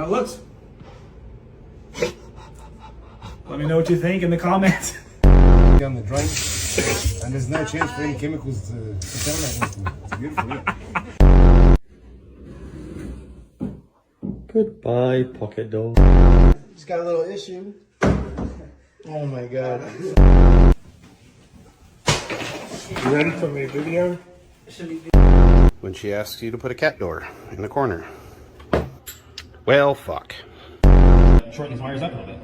how it looks. Let me know what you think in the comments. On the drawing, and there's no chance for any chemicals to contaminate anything. It's beautiful, yeah. Goodbye, pocket door. It's got a little issue. Oh my god. You ready for my video? When she asks you to put a cat door in the corner. Well, fuck. Shorten these wires up a little bit.